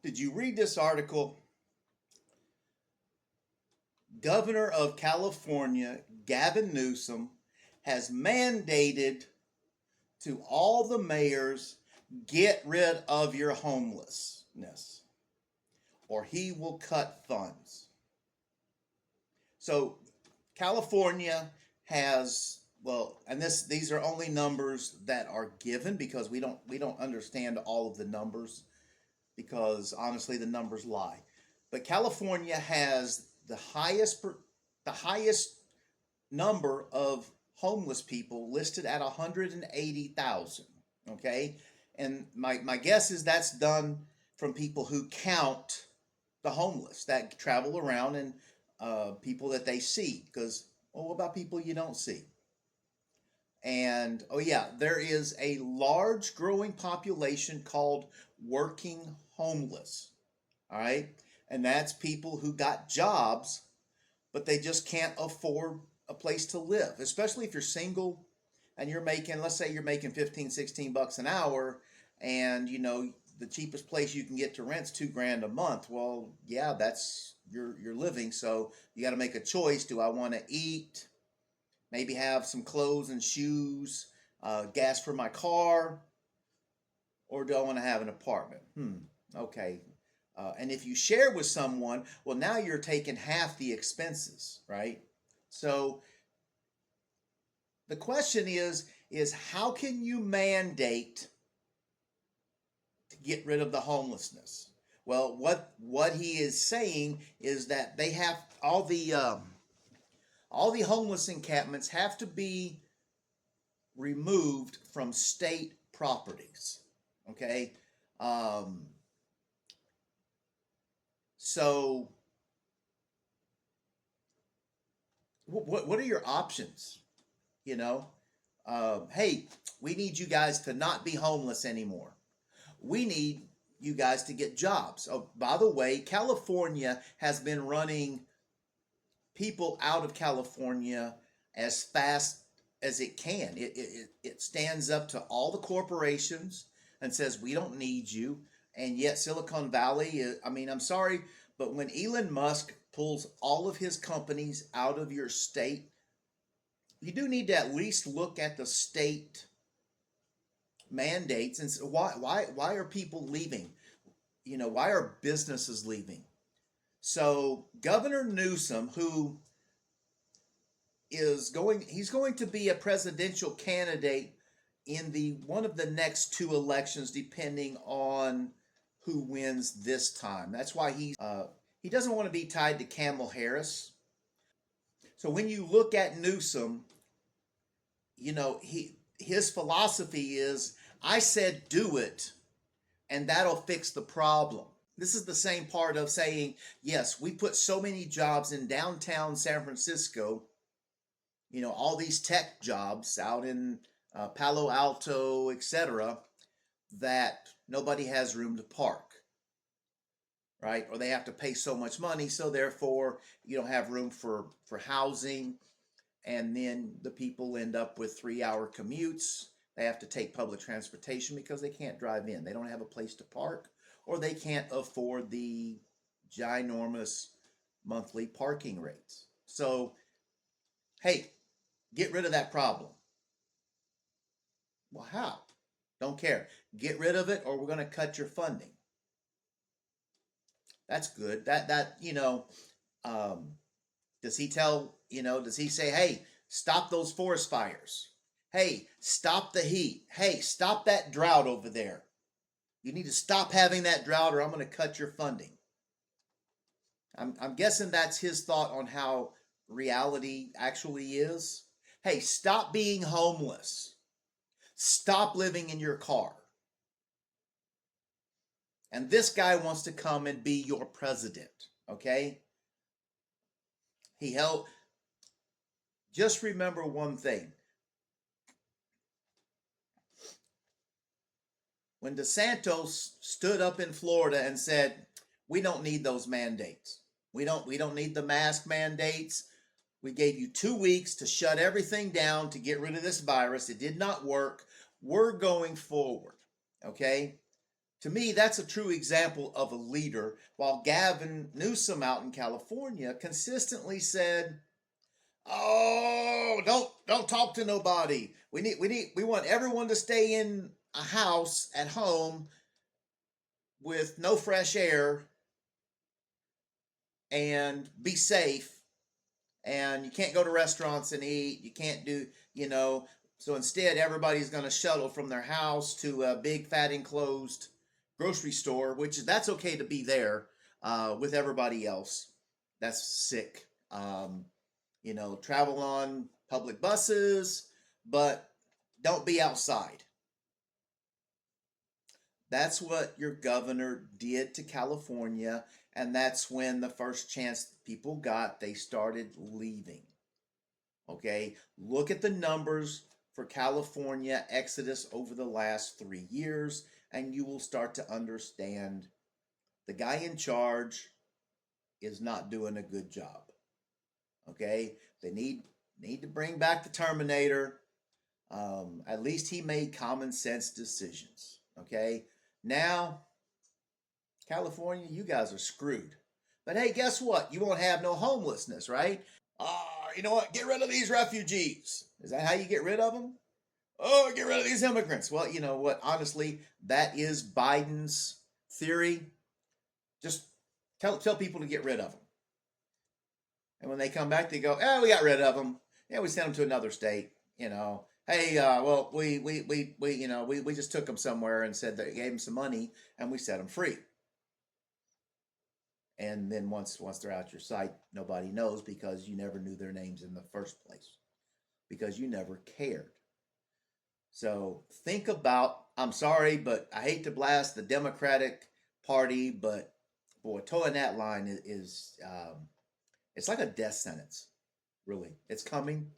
Did you read this article? Governor of California, Gavin Newsom, has mandated to all the mayors, get rid of your homelessness or he will cut funds. So California has, well, and these are only numbers that are given because we don't understand all of the numbers, because honestly the numbers lie. But California has the highest number of homeless people listed at 180,000. Okay, and my guess is that's done from people who count the homeless that travel around and people that they see. Because, well, what about people you don't see? And oh yeah, there is a large growing population called working homeless. All right, and that's people who got jobs, but they just can't afford a place to live, especially if you're single and you're making, let's say you're making 15, 16 bucks an hour, and you know the cheapest place you can get to rent's $2,000 a month. Well, yeah, that's your living. So you got to make a choice. Do I want to eat, maybe have some clothes and shoes, gas for my car, or do I want to have an apartment? Okay. And if you share with someone, well, now you're taking half the expenses, right? So the question is how can you mandate to get rid of the homelessness? Well, what he is saying is that they have all the homeless encampments have to be removed from state properties. Okay, so what are your options? You know, hey, we need you guys to not be homeless anymore. We need you guys to get jobs. Oh, by the way, California has been running people out of California as fast as it can. It stands up to all the corporations and says, we don't need you. And yet Silicon Valley, I mean, I'm sorry, but when Elon Musk pulls all of his companies out of your state, you do need to at least look at the state mandates and say, why are people leaving? You know, why are businesses leaving? So Governor Newsom, who he's going to be a presidential candidate in the one of the next two elections, depending on who wins this time. That's why he doesn't want to be tied to Kamala Harris. So when you look at Newsom, you know, his philosophy is, I said do it, and that'll fix the problem. This is the same part of saying, yes, we put so many jobs in downtown San Francisco, you know, all these tech jobs out in Palo Alto, etc., that nobody has room to park, right? Or they have to pay so much money, so therefore you don't have room for housing, and then the people end up with 3-hour commutes. They have to take public transportation because they can't drive in. They don't have a place to park, or they can't afford the ginormous monthly parking rates. So, hey, get rid of that problem. Well, how? Don't care. Get rid of it, or we're going to cut your funding. That's good. That you know, does he say, hey, stop those forest fires? Hey, stop the heat. Hey, stop that drought over there. You need to stop having that drought, or I'm going to cut your funding. I'm guessing that's his thought on how reality actually is. Hey, stop being homeless. Stop living in your car. And this guy wants to come and be your president, okay? Just remember one thing. When DeSantis stood up in Florida and said, we don't need those mandates. We don't need the mask mandates. We gave you 2 weeks to shut everything down to get rid of this virus. It did not work. We're going forward, okay? To me, that's a true example of a leader. While Gavin Newsom out in California consistently said, "Oh, don't talk to nobody. We want everyone to stay in a house at home with no fresh air and be safe. And you can't go to restaurants and eat. You can't do, you know." So instead, everybody's going to shuttle from their house to a big, fat, enclosed grocery store, which that's okay to be there with everybody else. That's sick. Travel on public buses, but don't be outside. That's what your governor did to California, and that's when the first chance people got, they started leaving. Okay, look at the numbers for California exodus over the last 3 years, and you will start to understand the guy in charge is not doing a good job. Okay, they need to bring back the Terminator. At least he made common sense decisions. Okay, now California, you guys are screwed. But hey, guess what? You won't have no homelessness, right? You know what? Get rid of these refugees. Is that how you get rid of them? Oh, get rid of these immigrants. Well, you know what? Honestly, that is Biden's theory. Just tell people to get rid of them. And when they come back, they go, "Oh, we got rid of them. Yeah, we sent them to another state. Hey, well, we just took them somewhere and said they gave them some money and we set them free." And then once they're out your sight, nobody knows because you never knew their names in the first place because you never cared. So think about, I'm sorry, but I hate to blast the Democratic Party, but boy, towing that line is it's like a death sentence. Really, it's coming.